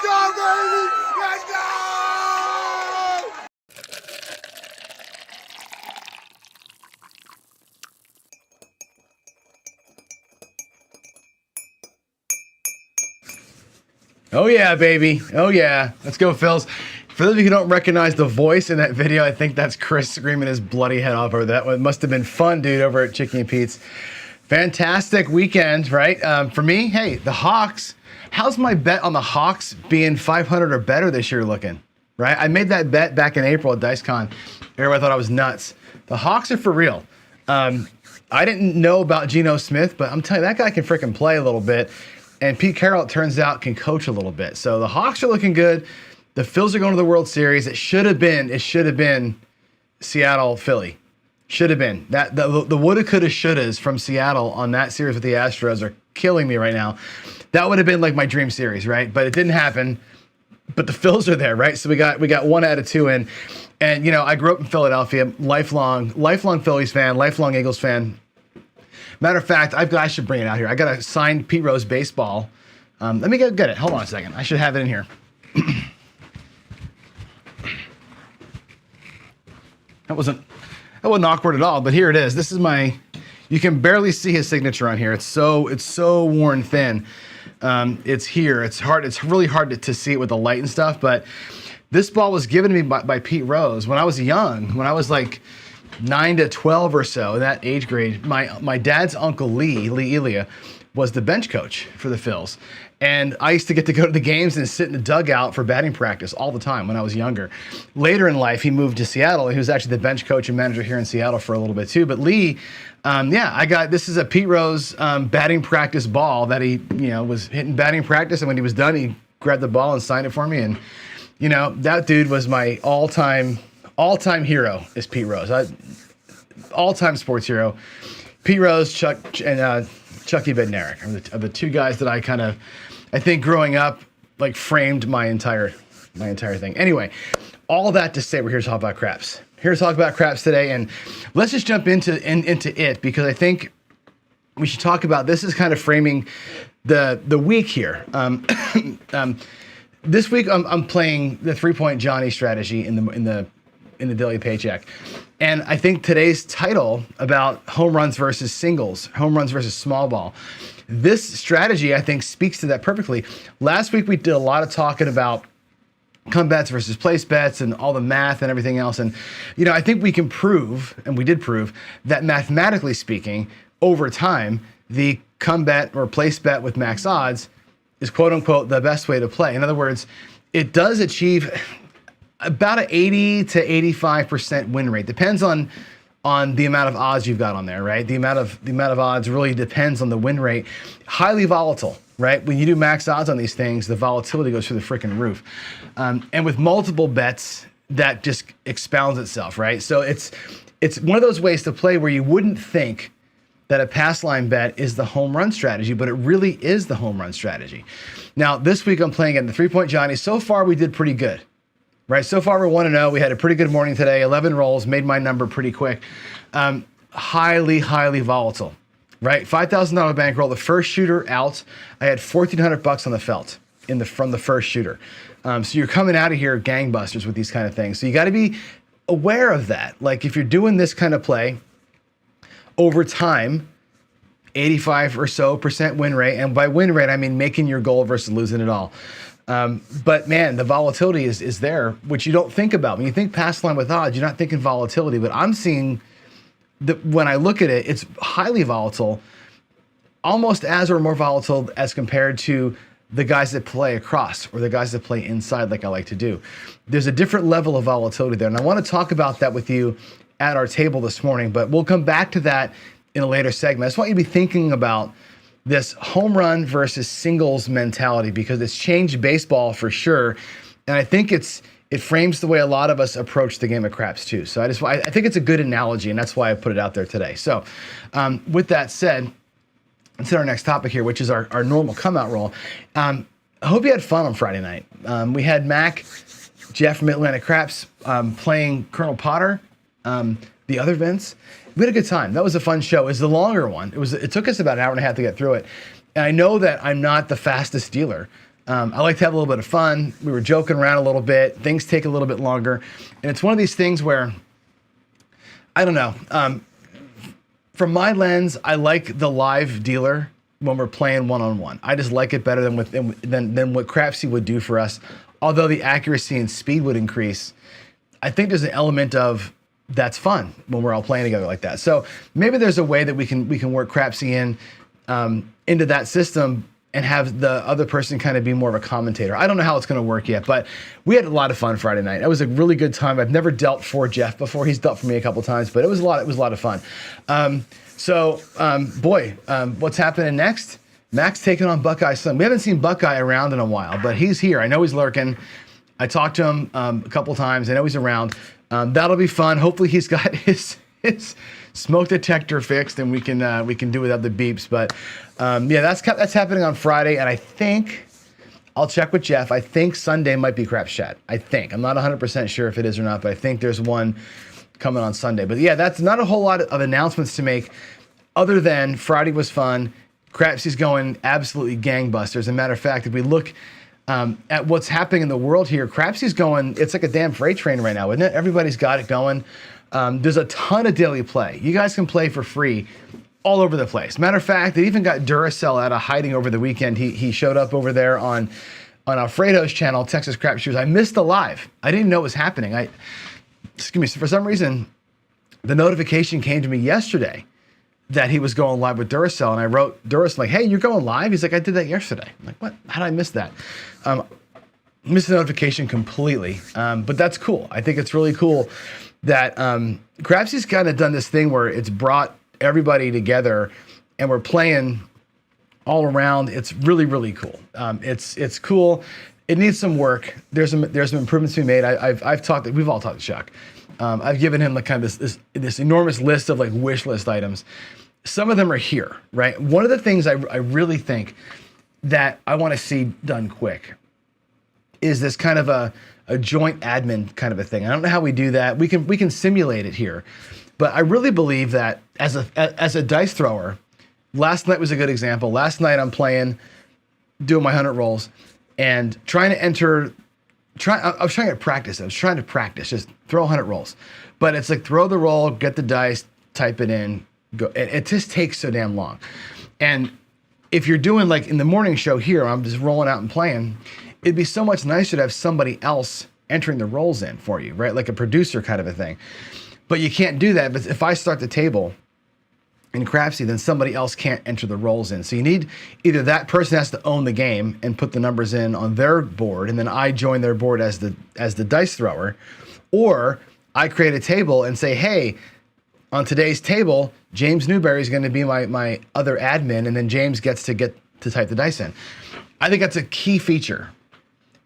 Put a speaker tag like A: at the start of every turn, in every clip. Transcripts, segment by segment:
A: Let's go, baby! Let's go! Oh yeah, baby. Oh yeah. Let's go, Phils. For those of you who don't recognize the voice in that video, I think that's Chris screaming his bloody head off over that one. It must have been fun, dude, over at Chicky and Pete's. Fantastic weekend, right? For me, hey, the Hawks. How's my bet on the Hawks being 500 or better this year looking, right? I made that bet back in April at DiceCon. Everybody thought I was nuts. The Hawks are for real. I didn't know about Geno Smith, but I'm telling you, that guy can freaking play a little bit. And Pete Carroll, it turns out, can coach a little bit. So the Hawks are looking good. The Phils are going to the World Series. It should have been Seattle, Philly. Should have been. The woulda, coulda, shouldas from Seattle on that series with the Astros are killing me right now. That would have been like my dream series, right? But it didn't happen. But the Phils are there, right? So we got 1 out of 2 in. And you know, I grew up in Philadelphia, lifelong Phillies fan, lifelong Eagles fan. Matter of fact, I should bring it out here. I got a signed Pete Rose baseball. Let me go get it. Hold on a second. I should have it in here. That wasn't awkward at all, but here it is. This is you can barely see his signature on here. It's so worn thin. It's here. It's hard. It's really hard to see it with the light and stuff, but this ball was given to me by Pete Rose when I was young, when I was like 9 to 12 or so, in that age grade. My dad's uncle Lee Elia, was the bench coach for the Phils. And I used to get to go to the games and sit in the dugout for batting practice all the time when I was younger. Later in life, he moved to Seattle. He was actually the bench coach and manager here in Seattle for a little bit too. But Lee, this is a Pete Rose batting practice ball that he, was hitting batting practice. And when he was done, he grabbed the ball and signed it for me. And, that dude was my all-time hero is Pete Rose. All-time sports hero. Pete Rose, Chucky Bednarik are the two guys that I think growing up, like framed my entire thing. Anyway, all that to say, we're here to talk about craps. Here to talk about craps today, and let's just jump into it, because I think we should talk about this is kind of framing the week here. This week I'm playing the 3-point Johnny strategy in the daily paycheck. And I think today's title about home runs versus singles, home runs versus small ball, this strategy, I think, speaks to that perfectly. Last week, we did a lot of talking about come bets versus place bets and all the math and everything else. And, I think we can prove, and we did prove, that mathematically speaking, over time, the come bet or place bet with max odds is quote unquote the best way to play. In other words, it does achieve about an 80 to 85% win rate. Depends on the amount of odds you've got on there, right? The amount of odds really depends on the win rate. Highly volatile, right? When you do max odds on these things, the volatility goes through the freaking roof. And with multiple bets, that just expounds itself, right? So it's one of those ways to play where you wouldn't think that a pass line bet is the home run strategy, but it really is the home run strategy. Now, this week I'm playing at the 3-point Johnny. So far, we did pretty good. Right, so far we're 1-0. We had a pretty good morning today. 11 rolls, made my number pretty quick. Highly volatile. Right, $5,000 bankroll. The first shooter out, I had $1,400 on the felt from the first shooter. So you're coming out of here gangbusters with these kind of things. So you got to be aware of that. Like if you're doing this kind of play over time, 85 or so % win rate, and by win rate I mean making your goal versus losing it all. But man, the volatility is there, which you don't think about. When you think pass line with odds, you're not thinking volatility, but I'm seeing that when I look at it, it's highly volatile, almost as or more volatile as compared to the guys that play across or the guys that play inside like I like to do. There's a different level of volatility there. And I want to talk about that with you at our table this morning, but we'll come back to that in a later segment. I just want you to be thinking about this home run versus singles mentality, because it's changed baseball for sure. And I think it frames the way a lot of us approach the game of craps too. So I think it's a good analogy, and that's why I put it out there today. So with that said, let's hit our next topic here, which is our normal come out roll. I hope you had fun on Friday night. We had Mac, Jeff from Atlanta Craps playing Colonel Potter, the other Vince. We had a good time. That was a fun show. It was the longer one. It took us about an hour and a half to get through it. And I know that I'm not the fastest dealer. I like to have a little bit of fun. We were joking around a little bit. Things take a little bit longer. And it's one of these things where, I don't know. From my lens, I like the live dealer when we're playing one-on-one. I just like it better than what Crapsy would do for us. Although the accuracy and speed would increase, I think there's an element of that's fun when we're all playing together like that. So maybe there's a way that we can work Crapsy into that system and have the other person kind of be more of a commentator. I don't know how it's going to work yet, but we had a lot of fun Friday night. It was a really good time. I've never dealt for Jeff before. He's dealt for me a couple times, but it was a lot of fun. What's happening next? Max taking on Buckeye Slim. We haven't seen Buckeye around in a while, but he's here. I know he's lurking. I talked to him a couple times. I know he's around. That'll be fun. Hopefully he's got his smoke detector fixed and we can do without the beeps. But that's happening on Friday, and I think I'll check with Jeff. I think Sunday might be Craps Chat. I think. I'm not 100% sure if it is or not, but I think there's one coming on Sunday. But yeah, that's not a whole lot of announcements to make other than Friday was fun. Crapsy's going absolutely gangbusters. As a matter of fact, if we look at what's happening in the world here, Crapsy's going, it's like a damn freight train right now, isn't it? Everybody's got it going. There's a ton of daily play. You guys can play for free all over the place. Matter of fact, they even got Duracell out of hiding over the weekend. He showed up over there on Alfredo's channel, Texas Crap Shoes. I missed the live. I didn't know it was happening. For some reason, the notification came to me yesterday that he was going live with Duracell, and I wrote Duracell like, "Hey, you're going live?" He's like, "I did that yesterday." I'm like, "What? How did I miss that?" Missed the notification completely, but that's cool. I think it's really cool that Crapsy's kind of done this thing where it's brought everybody together, and we're playing all around. It's really, really cool. It's cool. It needs some work. There's some improvements to be made. We've all talked to Chuck. I've given him like kind of this enormous list of like wish list items. Some of them are here, right? One of the things I really think that I want to see done quick is this kind of a joint admin kind of a thing. I don't know how we do that. We can simulate it here, but I really believe that as a dice thrower, last night was a good example. Last night I'm playing, doing my 100 rolls, and trying to enter. I was trying to practice. Just throw 100 rolls, but it's like throw the roll, get the dice, type it in, go. It just takes so damn long. And if you're doing like in the morning show here, I'm just rolling out and playing. It'd be so much nicer to have somebody else entering the rolls in for you, right? Like a producer kind of a thing. But you can't do that. But if I start the table in Crapsy, then somebody else can't enter the rolls in. So you need either that person has to own the game and put the numbers in on their board, and then I join their board as the dice thrower, or I create a table and say, hey, on today's table, James Newberry is going to be my other admin, and then James gets to type the dice in. I think that's a key feature,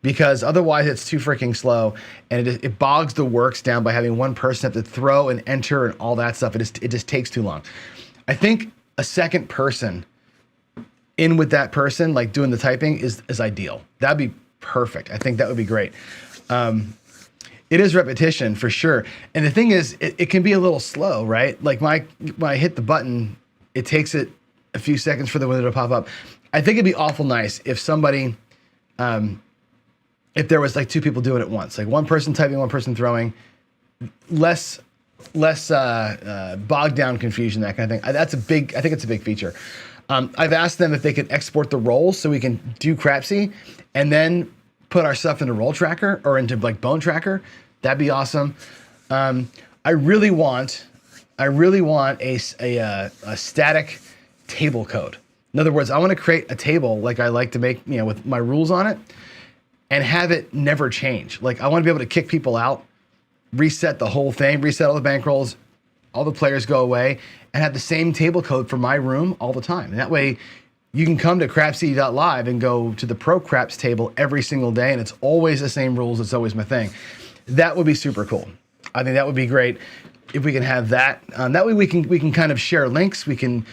A: because otherwise it's too freaking slow, and it bogs the works down by having one person have to throw and enter and all that stuff. It just takes too long. I think a second person in with that person, like doing the typing, is ideal. That'd be perfect. I think that would be great. It is repetition for sure. And the thing is, it can be a little slow, right? Like when I hit the button, it takes it a few seconds for the window to pop up. I think it'd be awful nice if somebody, if there was like two people doing it at once, like one person typing, one person throwing, less bogged down confusion, that kind of thing. I think it's a big feature. I've asked them if they could export the rolls so we can do Crapsy and then put our stuff into Roll Tracker or into like Bone Tracker. That'd be awesome. I really want a static table code. In other words, I want to create a table like I like to make, with my rules on it, and have it never change. Like I want to be able to kick people out, reset the whole thing, reset all the bankrolls, all the players go away, and have the same table code for my room all the time. And that way you can come to crapsy.live and go to the Pro Craps table every single day, and it's always the same rules. It's always my thing. That would be super cool. I think that would be great if we can have that. That way we can kind of share links. We can,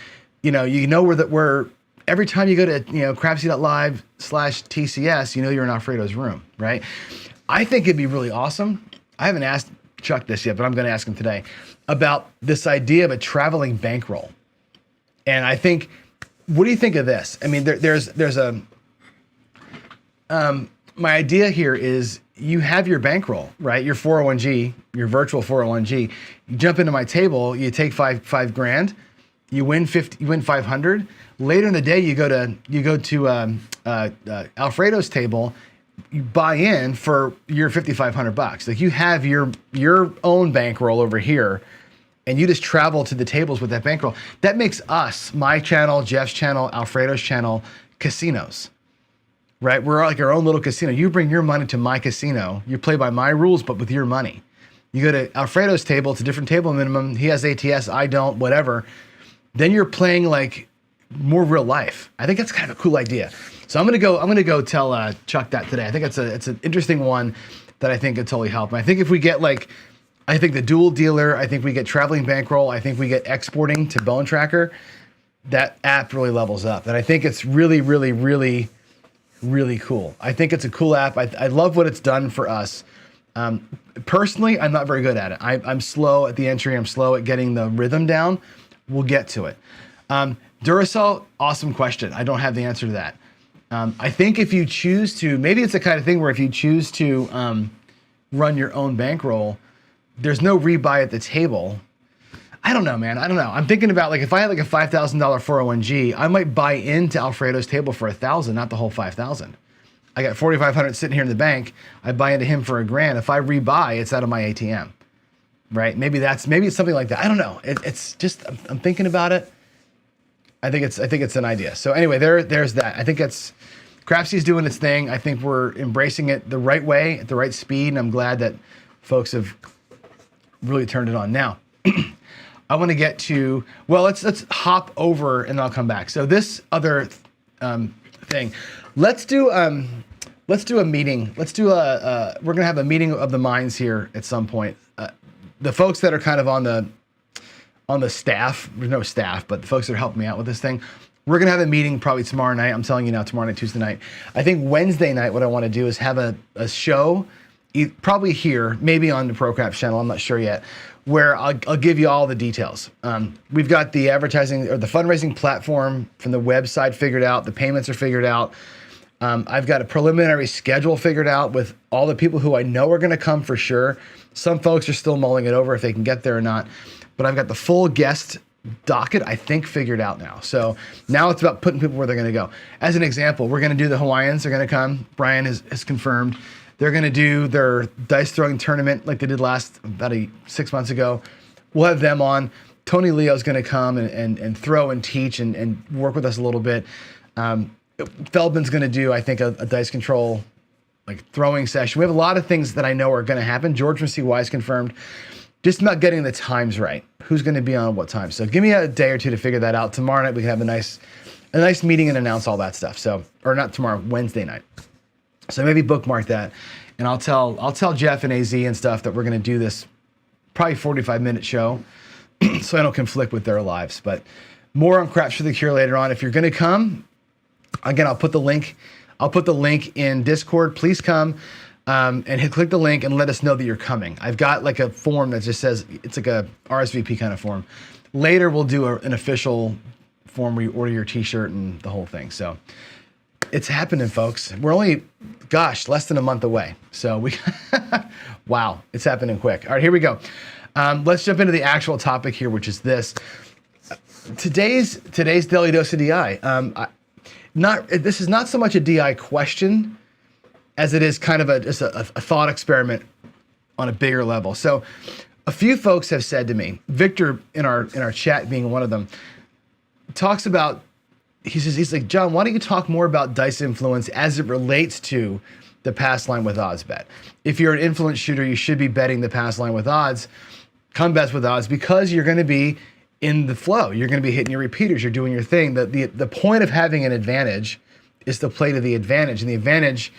A: we're every time you go to crapsy.live/TCS, you're in Alfredo's room, right? I think it'd be really awesome. I haven't asked Chuck this yet, but I'm going to ask him today about this idea of a traveling bankroll. And I think, what do you think of this? I mean, there's my idea here is you have your bankroll, right? Your 401g, your virtual 401g. You jump into my table, you take five grand, you win 50, you win 500. Later in the day, you go to Alfredo's table, you buy in for your $5,500. Like you have your own bankroll over here, and you just travel to the tables with that bankroll. That makes us, my channel, Jeff's channel, Alfredo's channel, casinos, right? We're like our own little casino. You bring your money to my casino. You play by my rules, but with your money. You go to Alfredo's table. It's a different table minimum. He has ATS. I don't. Whatever. Then you're playing like more real life. I think that's kind of a cool idea. So I'm gonna go tell Chuck that today. I think it's an interesting one that I think could totally help. And I think if we get I think the dual dealer, I think we get traveling bankroll, I think we get exporting to Bone Tracker, that app really levels up. And I think it's really, really, really, really cool. I think it's a cool app. I love what it's done for us. Personally, I'm not very good at it. I'm slow at the entry. I'm slow at getting the rhythm down. We'll get to it. Duracell, awesome question. I don't have the answer to that. I think if you choose to, maybe it's the kind of thing where if you choose to run your own bankroll, there's no rebuy at the table. I don't know, man. I don't know. I'm thinking about if I had a $5,000 401g, I might buy into Alfredo's table for $1,000, not the whole $5,000. I got $4,500 sitting here in the bank. I buy into him for $1,000. If I rebuy, it's out of my ATM, right? Maybe it's something like that. I don't know. It's just I'm thinking about it. I think it's an idea. So anyway, there's that. I think Crapsy's doing its thing. I think we're embracing it the right way, at the right speed, and I'm glad that folks have really turned it on. Now, I want to get to, well, let's hop over and I'll come back. So this other thing, let's do a meeting. We're gonna have a meeting of the minds here at some point. The folks that are kind of on the staff, there's no staff, but the folks that are helping me out with this thing, we're gonna have a meeting probably tomorrow night. I'm telling you now, tomorrow night, Tuesday night. I think Wednesday night, what I want to do is have a show, probably here, maybe on the ProCraps channel, I'm not sure yet, where I'll give you all the details. We've got the advertising or the fundraising platform from the website figured out. The payments are figured out. I've got a preliminary schedule figured out with all the people who I know are going to come for sure. Some folks are still mulling it over if they can get there or not. But I've got the full guest docket, I think, figured out now. So now it's about putting people where they're going to go. As an example, we're going to do the Hawaiians. They're going to come. Brian has confirmed. They're going to do their dice throwing tournament like they did about 6 months ago. We'll have them on. Tony Leo's going to come and throw and teach and work with us a little bit. Feldman's going to do, I think, a dice control throwing session. We have a lot of things that I know are going to happen. George from CY is confirmed. Just about getting the times right. Who's going to be on what time? So give me a day or two to figure that out. Tomorrow night we can have a nice meeting and announce all that stuff. So, or not tomorrow, Wednesday night. So maybe bookmark that, and I'll tell Jeff and AZ and stuff that we're going to do this probably 45-minute show, so I don't conflict with their lives. But more on Craps for the Cure later on. If you're going to come, again, I'll put the link in Discord. Please come and click the link and let us know that you're coming. I've got a form that just says, it's like a RSVP kind of form. Later we'll do an official form where you order your t-shirt and the whole thing. So it's happening, folks. We're only, less than a month away. So wow, it's happening quick. All right, here we go. Let's jump into the actual topic here, which is this. Today's Daily Dose of DI. This is not so much a DI question as it is kind of just a thought experiment on a bigger level. So a few folks have said to me, Victor in our chat being one of them, talks about, he's like, John, why don't you talk more about dice influence as it relates to the pass line with odds bet? If you're an influence shooter, you should be betting the pass line with odds, come bets with odds, because you're going to be in the flow. You're going to be hitting your repeaters. You're doing your thing. The point of having an advantage is to play to the advantage. And the advantage,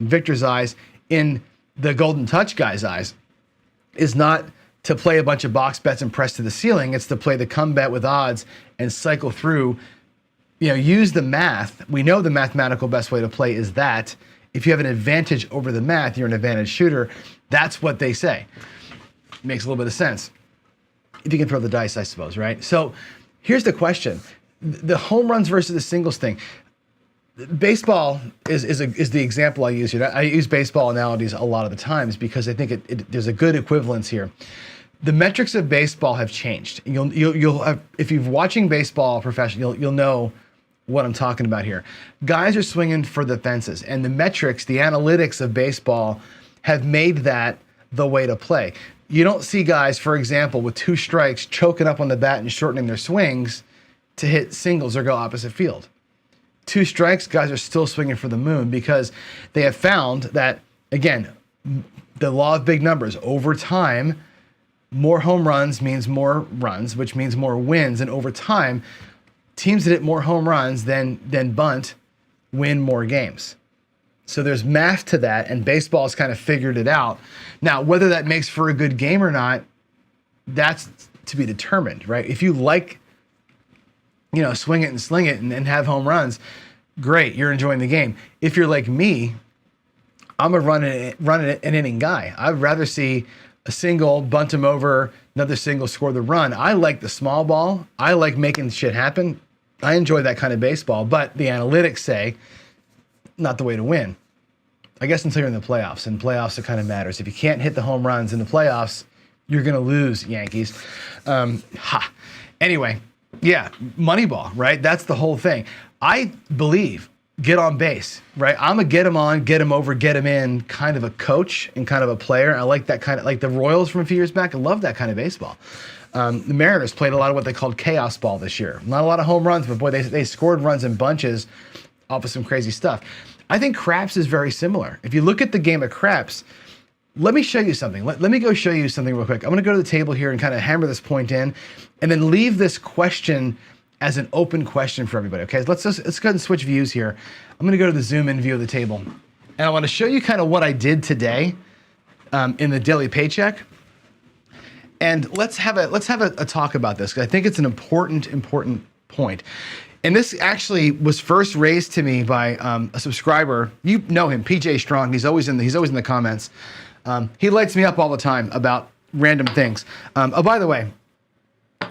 A: in Victor's eyes, in the Golden Touch guy's eyes, is not to play a bunch of box bets and press to the ceiling. It's to play the come bet with odds and cycle through. Use the math. We know the mathematical best way to play is that. If you have an advantage over the math, you're an advantage shooter. That's what they say. Makes a little bit of sense. If you can throw the dice, I suppose, right? So here's the question. The home runs versus the singles thing. baseball is the example I use here. I use baseball analogies a lot of the times because I think there's a good equivalence here. The metrics of baseball have changed. You'll have, if you're watching baseball professionally, you'll know what I'm talking about here. Guys are swinging for the fences, and the metrics, the analytics of baseball have made that the way to play. You don't see guys, for example, with 2 strikes choking up on the bat and shortening their swings to hit singles or go opposite field. 2 strikes, guys are still swinging for the moon because they have found that, again, the law of big numbers, over time, more home runs means more runs, which means more wins. And over time, teams that hit more home runs than bunt win more games. So there's math to that, and baseball's kind of figured it out. Now, whether that makes for a good game or not, that's to be determined, right? If you like, swing it and sling it and have home runs, great, you're enjoying the game. If you're like me, I'm a run an inning guy. I'd rather see a single, bunt him over, another single, score the run. I like the small ball. I like making shit happen. I enjoy that kind of baseball, but the analytics say not the way to win. I guess until you're in the playoffs, and playoffs it kind of matters. If you can't hit the home runs in the playoffs, you're going to lose, Yankees. Anyway, yeah, Moneyball, right? That's the whole thing. I believe get on base, right? I'm a get him on, get him over, get him in kind of a coach and kind of a player. I like that kind of, like the Royals from a few years back. I love that kind of baseball. The Mariners played a lot of what they called chaos ball this year. Not a lot of home runs, but boy, they scored runs in bunches off of some crazy stuff. I think craps is very similar. If you look at the game of craps, let me show you something. Let me go show you something real quick. I'm going to go to the table here and kind of hammer this point in and then leave this question as an open question for everybody. Okay, let's go ahead and switch views here. I'm going to go to the zoom in view of the table. And I want to show you kind of what I did today in the daily paycheck. And let's have a talk about this, because I think it's an important point. And this actually was first raised to me by a subscriber. You know him, PJ Strong. He's always in the comments. He lights me up all the time about random things. Oh, by the way,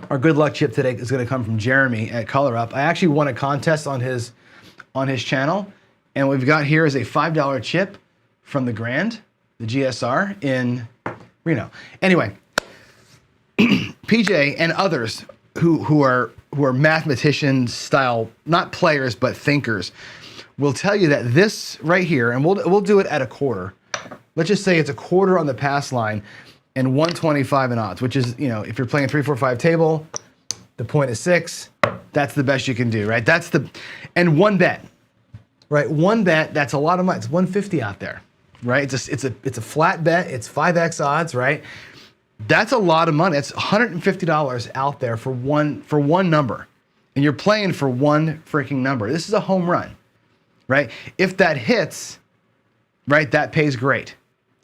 A: our good luck chip today is going to come from Jeremy at Color Up. I actually won a contest on his channel, and what we've got here is a $5 chip from the Grand, the GSR in Reno. Anyway, PJ and others who are mathematician style, not players but thinkers, will tell you that this right here, and we'll do it at a quarter. Let's just say it's a quarter on the pass line and 125 in odds, which is, if you're playing 3-4-5 table, the point is 6. That's the best you can do, right? And one bet, right? One bet, that's a lot of money. It's 150 out there, right? It's a flat bet. It's 5x odds, right? That's a lot of money. It's $150 out there for one number, and you're playing for one freaking number. This is a home run, right? If that hits, right, that pays great.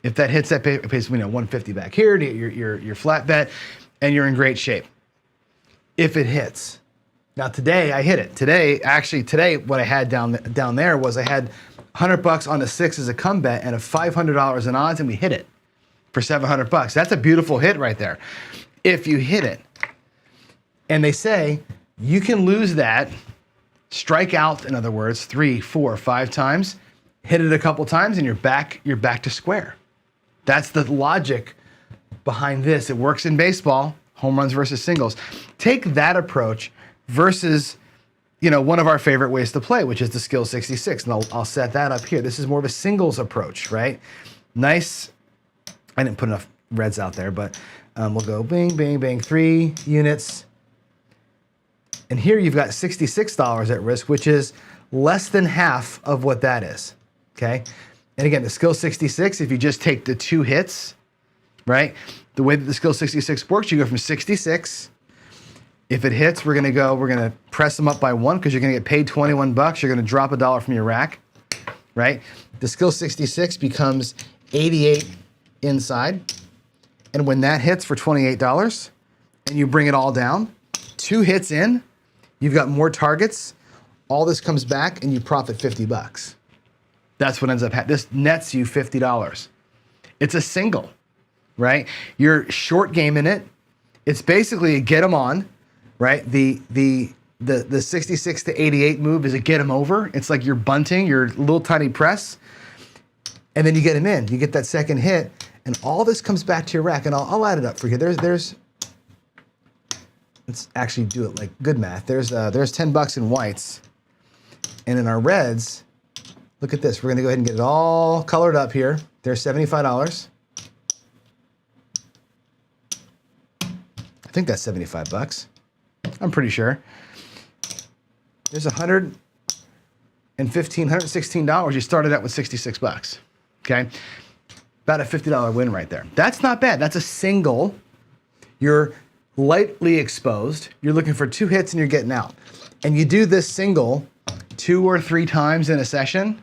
A: If that hits, that pays 150 back here to your flat bet, and you're in great shape. If it hits, now today I hit it. Today what I had down there was I had $100 on the 6 as a come bet and a $500 in odds, and we hit it for $700. That's a beautiful hit right there. If you hit it, and they say you can lose that, strike out, in other words, 3, 4, 5 times, hit it a couple times, and you're back to square. That's the logic behind this. It works in baseball, home runs versus singles. Take that approach versus, one of our favorite ways to play, which is the skill 66. And I'll set that up here. This is more of a singles approach, right? Nice. I didn't put enough reds out there, but we'll go bing, bing, bing, 3 units. And here you've got $66 at risk, which is less than half of what that is, okay? And again, the skill 66, if you just take the 2 hits, right? The way that the skill 66 works, you go from 66. If it hits, we're gonna press them up by 1 because you're gonna get paid $21. You're gonna drop $1 from your rack, right? The skill 66 becomes 88 inside. And when that hits for $28 and you bring it all down, 2 hits in, you've got more targets. All this comes back and you profit $50. That's what ends up happening. This nets you $50. It's a single, right? You're short gaming it. It's basically a get them on, right? The the 66 to 88 move is a get him over. It's like you're bunting, your little tiny press, and then you get him in. You get that second hit, and all this comes back to your rack. And I'll add it up for you. Let's actually do it like good math. There's $10 in whites, and in our reds, look at this. We're gonna go ahead and get it all colored up here. There's $75. I think that's $75. I'm pretty sure. There's $116. You started out with $66. Okay, about a $50 win right there. That's not bad. That's a single. You're lightly exposed. You're looking for 2 hits and you're getting out. And you do this single 2 or 3 times in a session.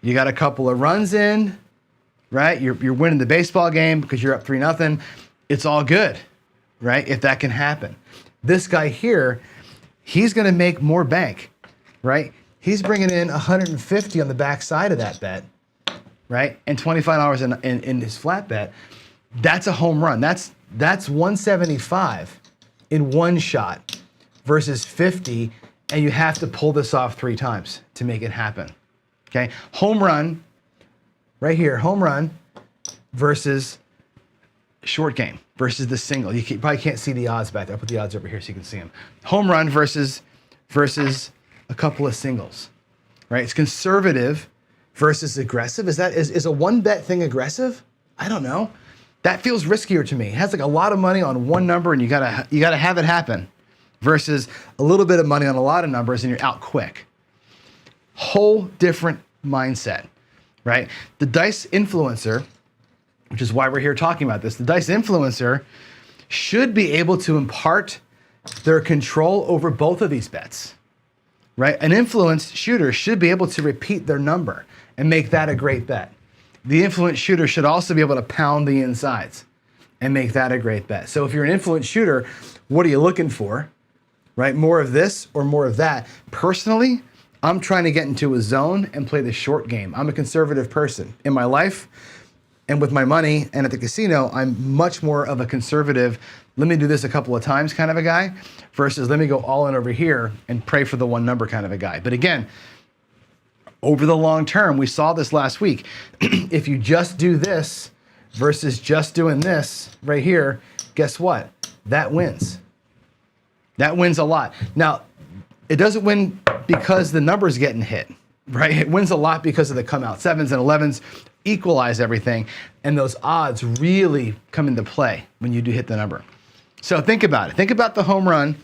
A: You got a couple of runs in, right? You're winning the baseball game because you're up 3-0. It's all good, right? If that can happen. This guy here, he's going to make more bank, right? He's bringing in 150 on the back side of that bet, right? And $25 in his flat bet. That's a home run. That's 175 in one shot versus 50, and you have to pull this off 3 times to make it happen. Okay, home run, right here, home run versus short game versus the single. You probably can't see the odds back there. I'll put the odds over here so you can see them. Home run versus a couple of singles, right? It's conservative versus aggressive. Is a one bet thing aggressive? I don't know. That feels riskier to me. It has like a lot of money on one number and you gotta have it happen versus a little bit of money on a lot of numbers and you're out quick. Whole different mindset, right? The dice influencer, which is why we're here talking about this, the dice influencer should be able to impart their control over both of these bets, right? An influenced shooter should be able to repeat their number and make that a great bet. The influenced shooter should also be able to pound the insides and make that a great bet. So if you're an influenced shooter, what are you looking for, right? More of this or more of that? Personally, I'm trying to get into a zone and play the short game. I'm a conservative person. In my life and with my money and at the casino, I'm much more of a conservative, let me do this a couple of times kind of a guy versus let me go all in over here and pray for the one number kind of a guy. But again, over the long term, we saw this last week. If you just do this versus just doing this right here, guess what? That wins. That wins a lot. Now, it doesn't win because the number's getting hit, right? It wins a lot because of the come out 7s and 11s, equalize everything, and those odds really come into play when you do hit the number. So think about it. Think about the home run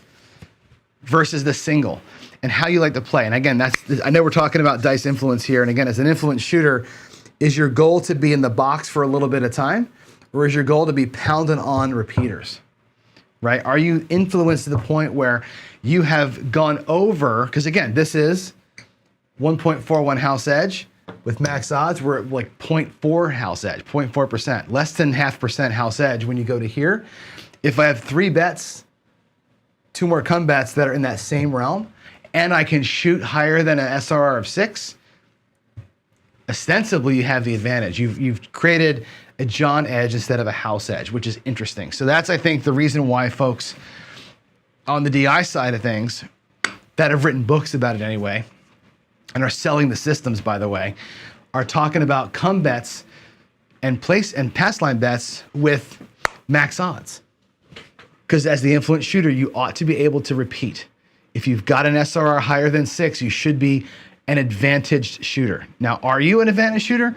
A: versus the single and how you like to play. And again, I know we're talking about dice influence here. And again, as an influence shooter, is your goal to be in the box for a little bit of time, or is your goal to be pounding on repeaters, right? Are you influenced to the point where you have gone over, because again, this is 1.41 house edge. With max odds, we're at like 0.4 house edge, 0.4%, less than 0.5% house edge when you go to here. If I have 3 bets, 2 more come bets that are in that same realm, and I can shoot higher than an SRR of 6, ostensibly you have the advantage. You've created a John edge instead of a house edge, which is interesting. So that's, I think, the reason why folks on the DI side of things that have written books about it anyway, and are selling the systems, by the way, are talking about come bets and place and pass line bets with max odds. Because as the influence shooter, you ought to be able to repeat. If you've got an SRR higher than 6, you should be an advantaged shooter. Now, are you an advantaged shooter?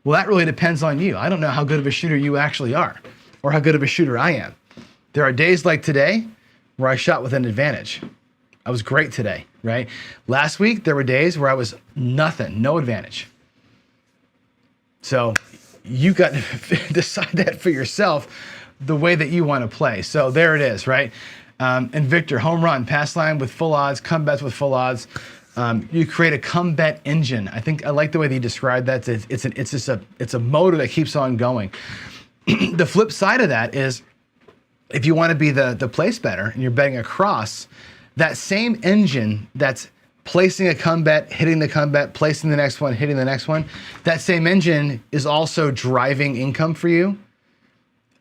A: Well, that really depends on you. I don't know how good of a shooter you actually are or how good of a shooter I am. There are days like today where I shot with an advantage. I was great today, right? Last week, there were days where I was nothing, no advantage. So you got to decide that for yourself, the way that you want to play. So there it is, right? And Victor, home run, pass line with full odds, come bets with full odds. You create a come bet engine. I think I like the way that you described that. It's a motor that keeps on going. The flip side of that is if you want to be the place better and you're betting across, that same engine that's placing a come bet, hitting the come bet, placing the next one, hitting the next one, that same engine is also driving income for you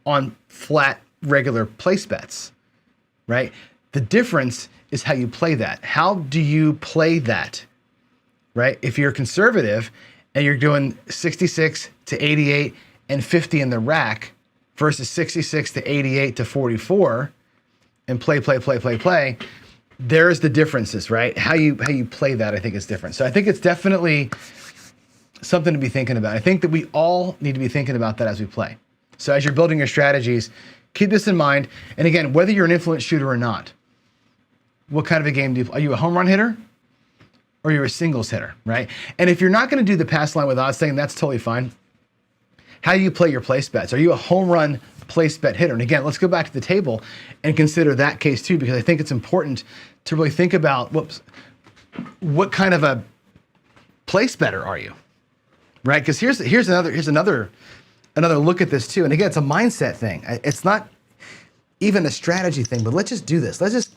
A: on flat, regular place bets, right? The difference is how you play that. How do you play that, right? If you're conservative and you're doing 66 to 88 and 50 in the rack versus 66 to 88 to 44 and play, there's the differences, right? How you play that, I think, is different. So I think it's definitely something to be thinking about. I think that we all need to be thinking about that as we play. So as you're building your strategies, keep this in mind. And again, whether you're an influence shooter or not, what kind of a game do you play? Are you a home run hitter or you're a singles hitter, right? And if you're not going to do the pass line with odds thing, that's totally fine. How do you play your place bets? Are you a home run place bet hitter? And again, let's go back to the table and consider that case too, because I think it's important to really think about what kind of a place better are you, right? Because here's another look at this too. And again, it's a mindset thing. It's not even a strategy thing, but let's just do this. Let's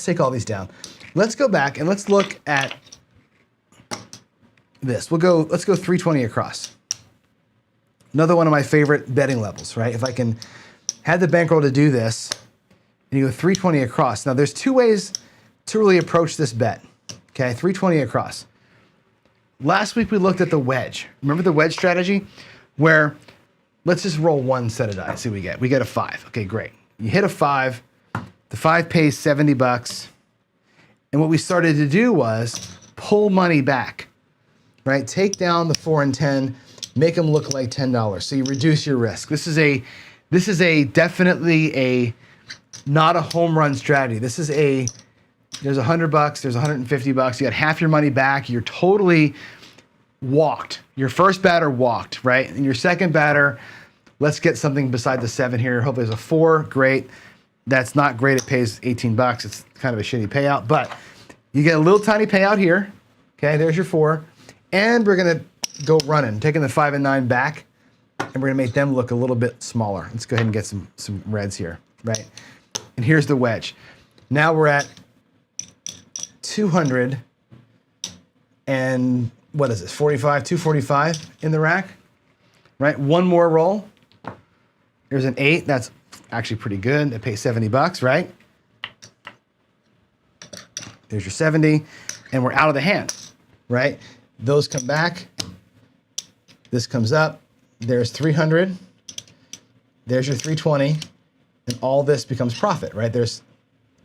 A: take all these down. Let's go back and let's look at this. Let's go 320 across. Another one of my favorite betting levels, right? If I can have the bankroll to do this and you go 320 across. Now there's two ways to really approach this bet. Okay, 320 across. Last week we looked at the wedge. Remember the wedge strategy? Where let's just roll one set of dice. See what we get. We get a 5. Okay, great. You hit a 5. The 5 pays $70. And what we started to do was pull money back, right? Take down the 4 and 10, make them look like $10. So you reduce your risk. This is definitely not a home run strategy. There's $100, there's $150. You got half your money back. You're totally walked. Your first batter walked, right? And your second batter, let's get something beside the 7 here. Hope there's a 4. Great. That's not great. It pays $18. It's kind of a shitty payout, but you get a little tiny payout here. Okay, there's your 4. And we're going to go running, taking the 5 and 9 back, and we're going to make them look a little bit smaller. Let's go ahead and get some reds here, right? And here's the wedge. Now we're at 200 and what is this, 45, 245 in the rack, right? One more roll. There's an 8. That's actually pretty good. It pays $70, right? There's your 70, and we're out of the hand, right? Those come back. This comes up. There's 300. There's your 320, and all this becomes profit, right? There's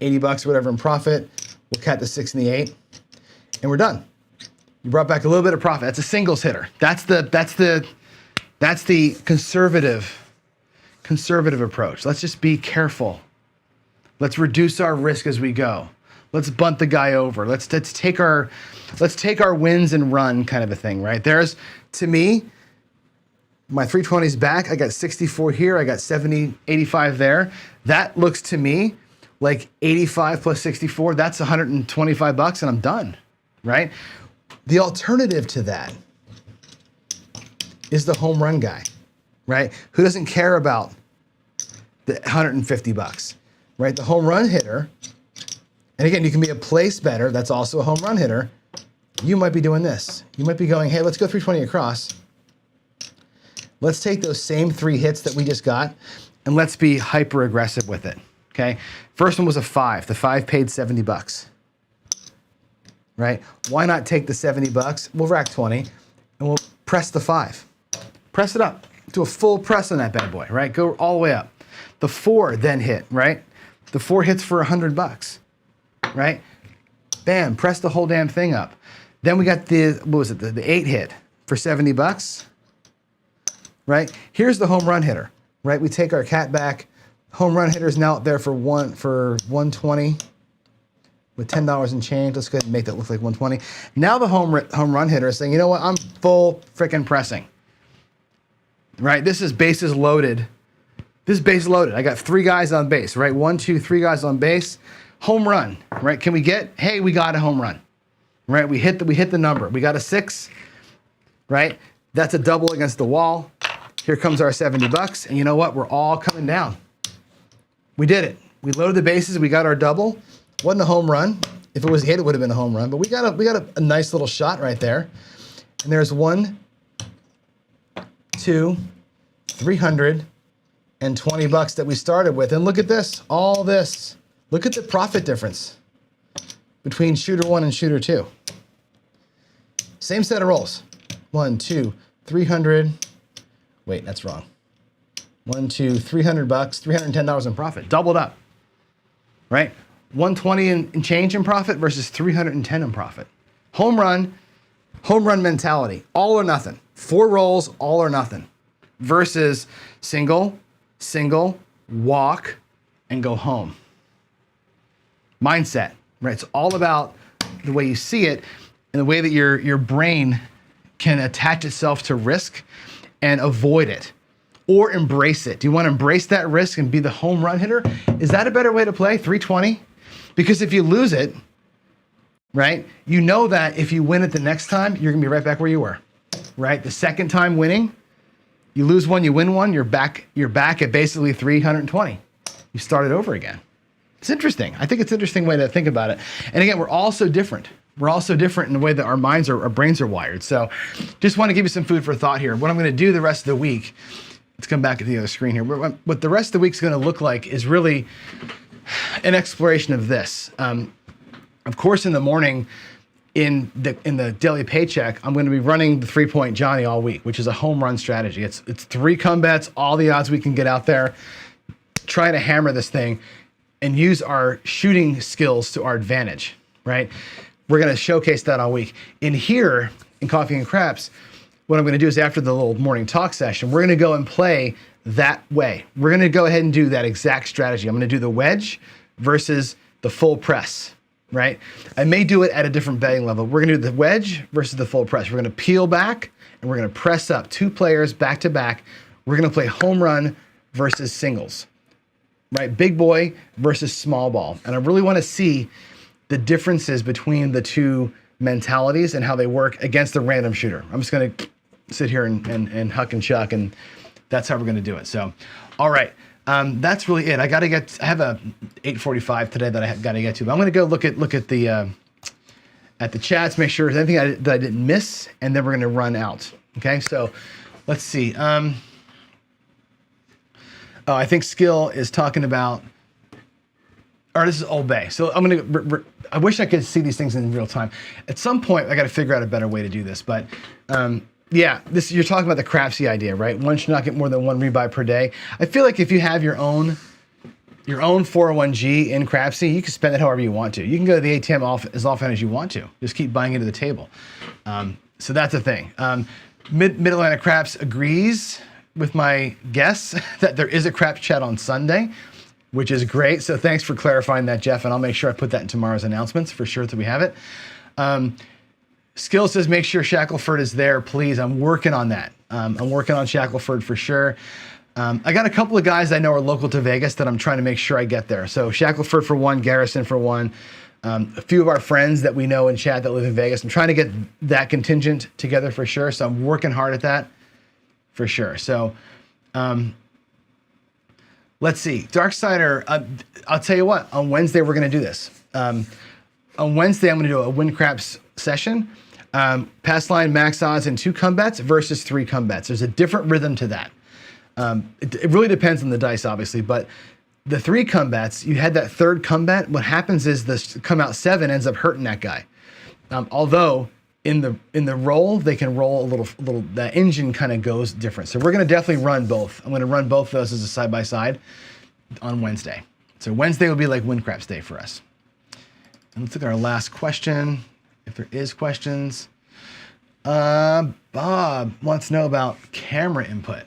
A: $80 or whatever in profit. We'll cut the 6 and the 8, and we're done. You brought back a little bit of profit. That's a singles hitter. That's the conservative approach. Let's just be careful. Let's reduce our risk as we go. Let's bunt the guy over. Let's take our wins and run kind of a thing, right? There's, to me, my 320's back. I got 64 here. I got 70, 85 there. That looks to me like 85 plus 64. That's $125 and I'm done, right? The alternative to that is the home run guy, right? Who doesn't care about the $150, right? The home run hitter, and again, you can be a place better. That's also a home run hitter. You might be doing this. You might be going, hey, let's go 320 across. Let's take those same 3 hits that we just got, and let's be hyper aggressive with it, okay? First one was a 5. The 5 paid $70, right? Why not take the $70? We'll rack 20, and we'll press the 5. Press it up. Do a full press on that bad boy, right? Go all the way up. The 4 then hit, right? The 4 hits for $100, right? Bam, press the whole damn thing up. Then we got the 8 hit for $70, right? Here's the home run hitter, right? We take our cat back. Home run hitter is now out there for 120 with $10 and change. Let's go ahead and make that look like 120. Now the home run hitter is saying, you know what? I'm full freaking pressing, right? This is bases loaded. This is base loaded. I got 3 guys on base, right? 1, 2, 3 guys on base. Home run, right? Can we get, hey, we got a home run, right? We hit the number. We got a 6, right? That's a double against the wall. Here comes our $70, and you know what? We're all coming down. We did it. We loaded the bases. We got our double. Wasn't a home run. If it was hit, it would have been a home run. But we got a nice little shot right there. And there's 1, 2, $320 that we started with. And look at this. All this Look at the profit difference between shooter 1 and shooter 2. Same set of rolls. 1, 2, 300. Wait, that's wrong. 1, 2, $300, $310 in profit. Doubled up, right? 120 in change in profit versus 310 in profit. Home run mentality, all or nothing. 4 rolls, all or nothing. Versus single, walk, and go home. Mindset, right? It's all about the way you see it and the way that your brain can attach itself to risk and avoid it or embrace it. Do you want to embrace that risk and be the home run hitter? Is that a better way to play 320? Because if you lose it, right, you know that if you win it the next time, you're going to be right back where you were, right? The second time winning, you lose one, you win one, you're back at basically 320. You start it over again. It's interesting. I think it's an interesting way to think about it. And again, we're all so different. We're all so different in the way that our minds our brains are wired. So just want to give you some food for thought here. What I'm going to do the rest of the week, let's come back to the other screen here. What the rest of the week's going to look like is really an exploration of this. Of course, in the morning, in the daily paycheck, I'm going to be running the 3-point Johnny all week, which is a home run strategy. It's 3 combats, all the odds we can get out there, try to hammer this thing and use our shooting skills to our advantage, right? We're going to showcase that all week. In here, in Coffee and Craps, what I'm going to do is after the little morning talk session, we're going to go and play that way. We're going to go ahead and do that exact strategy. I'm going to do the wedge versus the full press, right? I may do it at a different betting level. We're going to do the wedge versus the full press. We're going to peel back and we're going to press up 2 players back to back. We're going to play home run versus singles, right? Big boy versus small ball. And I really want to see the differences between the 2 mentalities and how they work against the random shooter. I'm just going to sit here and huck and chuck, and that's how we're going to do it. So, all right. That's really it. I have a 8:45 today that I got to get to, but I'm going to go look at the chats, make sure there's anything that I didn't miss, and then we're going to run out. Okay. So let's see. I think Skill is talking about, or this is Old Bay. So I'm going to, I wish I could see these things in real time. At some point, I got to figure out a better way to do this, but, yeah, you're talking about the Crapsy idea, right? One should not get more than 1 rebuy per day. I feel like if you have your own 401g in Crapsy, you can spend it however you want to. You can go to the ATM as often as you want to. Just keep buying into the table. So that's a thing. Mid-Atlantic Craps agrees with my guess that there is a Craps chat on Sunday, which is great. So thanks for clarifying that, Jeff, and I'll make sure I put that in tomorrow's announcements for sure that we have it. Skill says, make sure Shackleford is there, please. I'm working on that. I'm working on Shackleford for sure. I got a couple of guys I know are local to Vegas that I'm trying to make sure I get there. So Shackleford for one, Garrison for one. A few of our friends that we know in chat that live in Vegas. I'm trying to get that contingent together for sure. So I'm working hard at that for sure. So let's see. Darksider, I'll tell you what, on Wednesday we're going to do this. On Wednesday I'm going to do a win craps session. Pass line max odds and 2 combats versus 3 combats. There's a different rhythm to that. It really depends on the dice, obviously, but the 3 combats, you had that 3rd combat. What happens is this come out 7 ends up hurting that guy. Although in the roll, they can roll a little, the engine kind of goes different. So we're going to definitely run both. I'm going to run both those as a side-by-side on Wednesday. So Wednesday will be like win craps day for us. And let's look at our last question. If there is questions. Bob wants to know about camera input.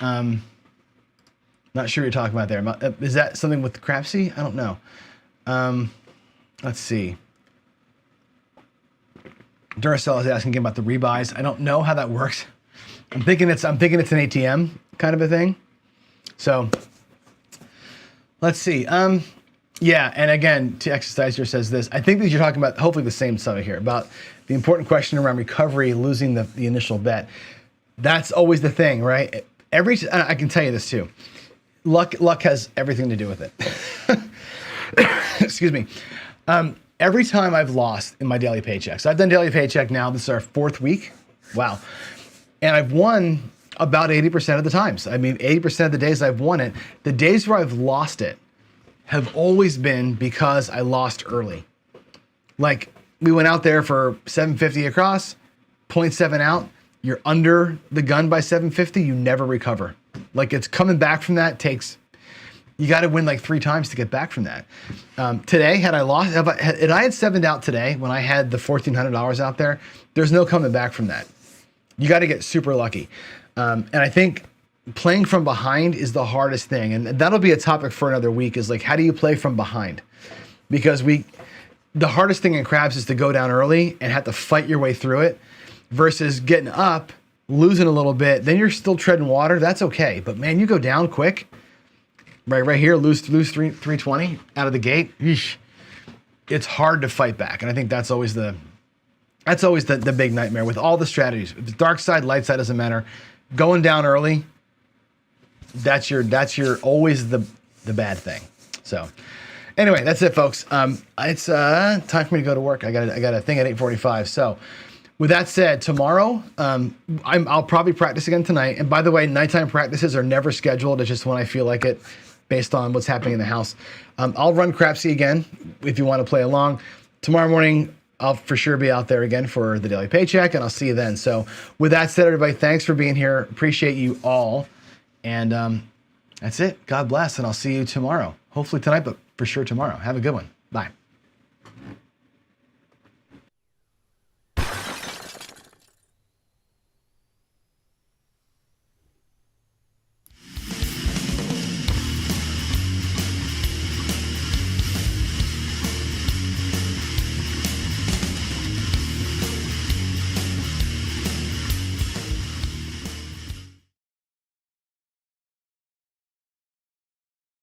A: Not sure what you're talking about there. Is that something with the Crapsy? I don't know. Let's see. Duracell is asking again about the rebuys. I don't know how that works. I'm thinking it's an ATM kind of a thing. So let's see. Yeah, and again, to Exercise here says this. I think that you're talking about hopefully the same stuff here about the important question around recovery, losing the initial bet. That's always the thing, right? I can tell you this too. Luck has everything to do with it. Excuse me. Every time I've lost in my daily paycheck, so I've done daily paycheck now, this is our 4th week. Wow. And I've won about 80% of the times. I mean, 80% of the days I've won it. The days where I've lost it, have always been because I lost early. Like we went out there for 750 across, 0.7 out. You're under the gun by 750. You never recover. Like it's coming back from that you got to win like 3 times to get back from that. Today, had I lost, if I had 7'd out today when I had the $1,400 out there, there's no coming back from that. You got to get super lucky. And I think playing from behind is the hardest thing. And that'll be a topic for another week is like, how do you play from behind? Because the hardest thing in craps is to go down early and have to fight your way through it versus getting up, losing a little bit. Then you're still treading water. That's okay. But man, you go down quick. Right here, lose 320 out of the gate. Eesh. It's hard to fight back, and I think that's always the big nightmare with all the strategies. The dark side, light side doesn't matter. Going down early, that's your always the bad thing. So anyway, that's it, folks. It's time for me to go to work. I got a thing at 8:45. So with that said, tomorrow I'll probably practice again tonight. And by the way, nighttime practices are never scheduled. It's just when I feel like it, based on what's happening in the house. I'll run Crapsy again if you want to play along. Tomorrow morning, I'll for sure be out there again for the daily paycheck, and I'll see you then. So with that said, everybody, thanks for being here. Appreciate you all. And that's it. God bless, and I'll see you tomorrow. Hopefully tonight, but for sure tomorrow. Have a good one. Bye.